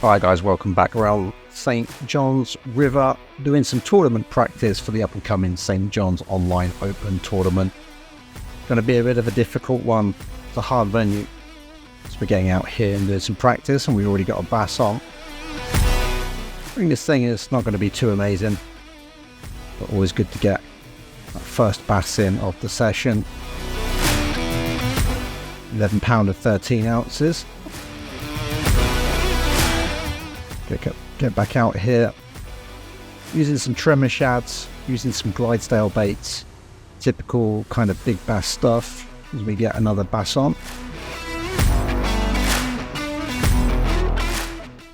Hi guys, welcome back around St Johns River, doing some tournament practice for the up and coming St Johns Online Open tournament. Going to be a bit of a difficult one. It's a hard venue. So we're getting out here and doing some practice, and we've already got a bass on. I think this thing is not going to be too amazing, but always good to get that first bass in of the session. 11 pounder 13 ounces. Get back out here, using some tremor shads, using some Glidesdale baits, typical kind of big bass stuff as we get another bass on.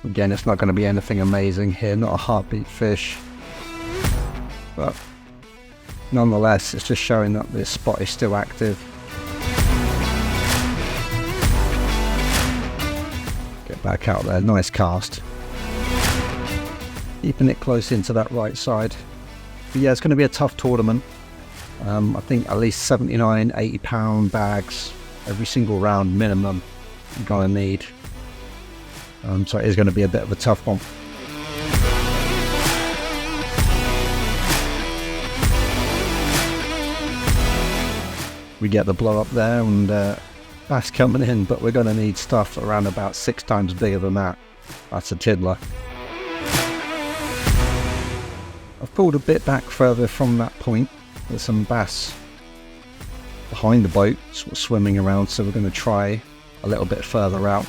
Again, it's not going to be anything amazing here, not a heartbeat fish, but nonetheless it's just showing that this spot is still active. Get back out there, nice cast. Keeping it close into that right side. But yeah, it's going to be a tough tournament. I think at least 79, 80 pound bags every single round minimum you're going to need. So it is going to be a bit of a tough one. We get the blow up there and bass coming in, but we're going to need stuff around about 6 times bigger than that. That's a tiddler. I've pulled a bit back further from that point. There's some bass behind the boat sort of swimming around, so we're going to try a little bit further out.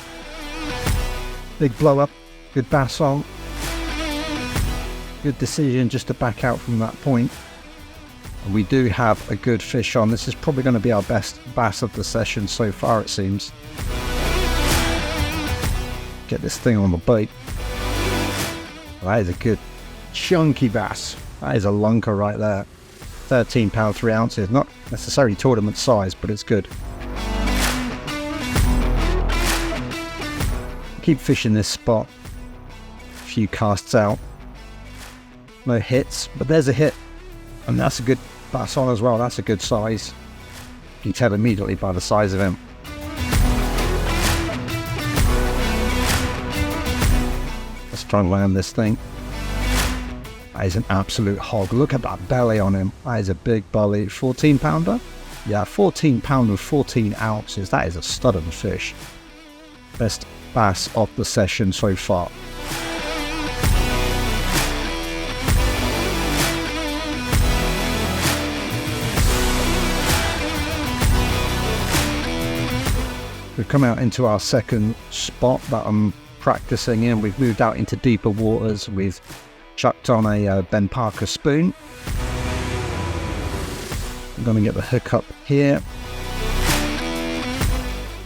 Big blow up, good bass on. Good decision just to back out from that point. And we do have a good fish on. This is probably going to be our best bass of the session so far, it seems. Get this thing on the boat. Well, that is a good chunky bass. That is a lunker right there. 13 pound 3 ounces, not necessarily tournament size, but it's good. Keep fishing this spot. A few casts out, no hits, but there's a hit, and that's a good bass on as well. That's a good size. You can tell immediately by the size of him. Let's try and land this thing. That is an absolute hog. Look at that belly on him. That is a big belly. 14 pounder? Yeah, 14 pounder, 14 ounces. That is a stud of a fish. Best bass of the session so far. We've come out into our second spot that I'm practicing in. We've moved out into deeper waters. We've chucked on a Ben Parker spoon. I'm going to get the hook up here.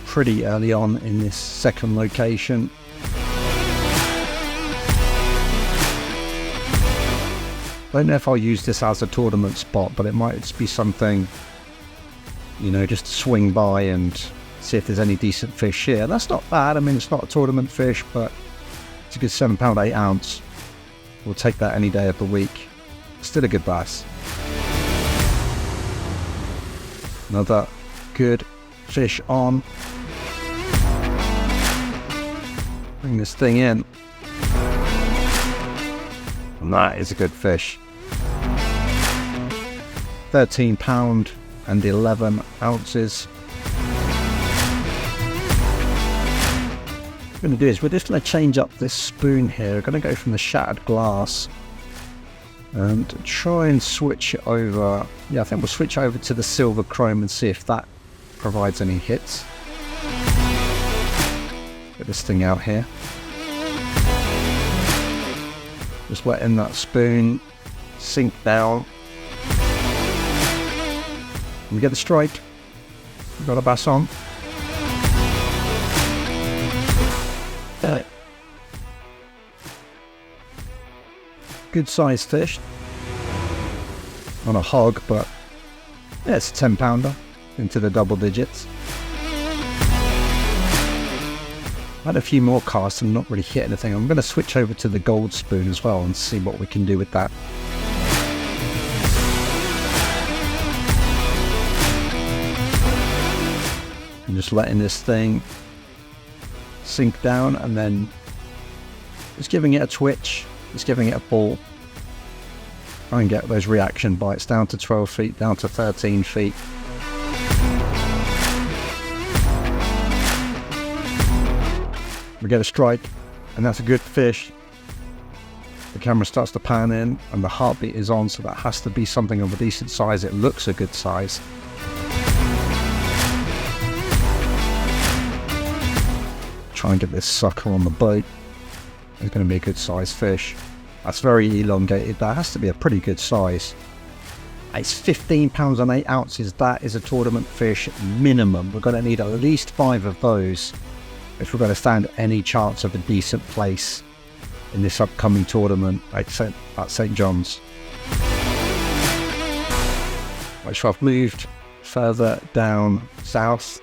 Pretty early on in this second location. Don't know if I'll use this as a tournament spot, but it might just be something, you know, just to swing by and see if there's any decent fish here. That's not bad. I mean, it's not a tournament fish, but it's a good 7 pound 8 ounce. We'll take that any day of the week. Still a good bass. Another good fish on. Bring this thing in. And that is a good fish. 13 pound and 11 ounces. What we're going to do is we're just going to change up this spoon here. We're going to go from the shattered glass and try and switch it over. Yeah, I think we'll switch over to the silver chrome and see if that provides any hits. Get this thing out here. Just wetting that spoon, sink down. And we get the strike. We've got a bass on. Good sized fish. On a hog, but yeah, it's a 10 pounder into the double digits. I had a few more casts and not really hit anything. I'm going to switch over to the gold spoon as well and see what we can do with that. I'm just letting this thing sink down and then Just giving it a twitch, just giving it a pull. Try and get those reaction bites down to 12 feet, down to 13 feet. We get a strike, and that's a good fish. The camera starts to pan in, and the heartbeat is on, so that has to be something of a decent size. It looks a good size. Try and get this sucker on the boat. It's going to be a good size fish. That's very elongated. That has to be a pretty good size. It's 15 pounds and 8 ounces. That is a tournament fish minimum. We're going to need at least 5 of those if we're going to stand any chance of a decent place in this upcoming tournament at St Johns. Right, so I've moved further down south.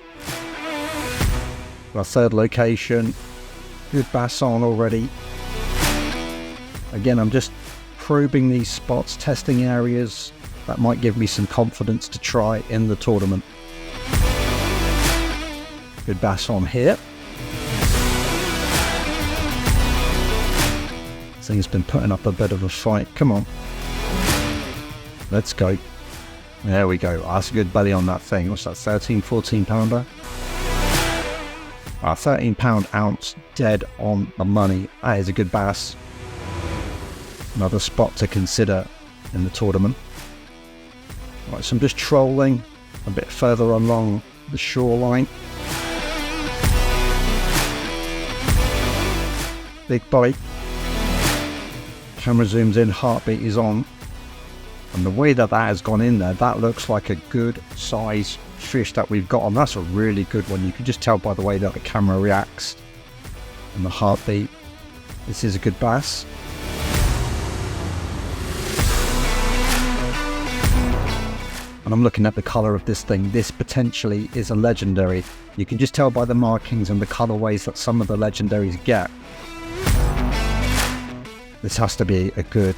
Our third location. Good bass on already. Again, I'm just probing these spots, testing areas that might give me some confidence to try in the tournament. Good bass on here. This thing's been putting up a bit of a fight. Come on. Let's go. There we go. That's a good belly on that thing. What's that, 13, 14 pounder? 13 pound ounce dead on the money. That is a good bass. Another spot to consider in the tournament. Right, so I'm just trolling a bit further along the shoreline. Big bite. Camera zooms in, heartbeat is on. And the way that has gone in there, that looks like a good size fish that we've got on. That's a really good one. You can just tell by the way that the camera reacts and the heartbeat. This is a good bass. And I'm looking at the colour of this thing. This potentially is a legendary. You can just tell by the markings and the colourways that some of the legendaries get. This has to be a good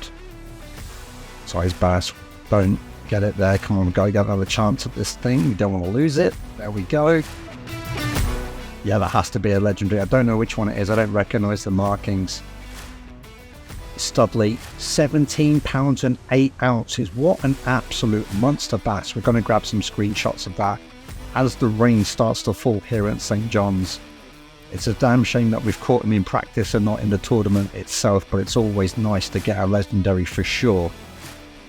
size bass. Don't get it there. Come on, go get another chance at this thing. We don't want to lose it. There we go. Yeah, that has to be a legendary. I don't know which one it is. I don't recognise the markings. Studley, 17 pounds and 8 ounces. What an absolute monster bass. We're going to grab some screenshots of that as the rain starts to fall here at St Johns. It's a damn shame that we've caught him in practice and not in the tournament itself, but it's always nice to get a legendary for sure.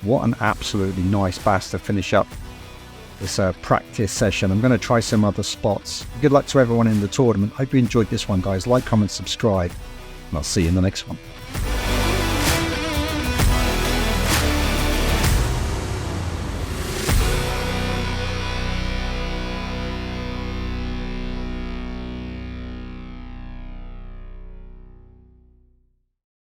What an absolutely nice bass to finish up this practice session. I'm going to try some other spots. Good luck to everyone in the tournament. Hope you enjoyed this one, guys. Like, comment, subscribe, and I'll see you in the next one.